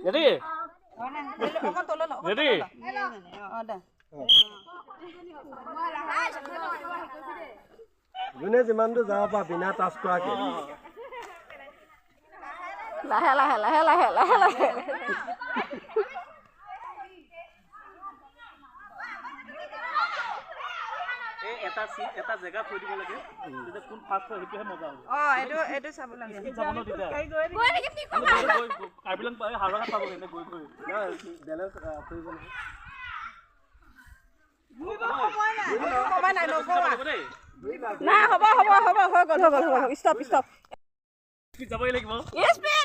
Ready? Ready? June jiman tu jawab apa bina tas kuake. Lah. এটা জেগা থৈ দিব লাগে তেতিয়া কোন ফাষ্ট হয় হেতুহে মজা হ'ব এটো চাব লাগে স্কিন চাব ন তেতিয়া গৈ নেকি কি কবা কাৰ্বিলং পাই হাওৰা পাব এনে গৈ না বেলেঞ্চ থৈ গ'ল কবা নাই নকবা দেই না হ'ব হৈ গ'ল ষ্টপ যাবই লাগিব স্পীড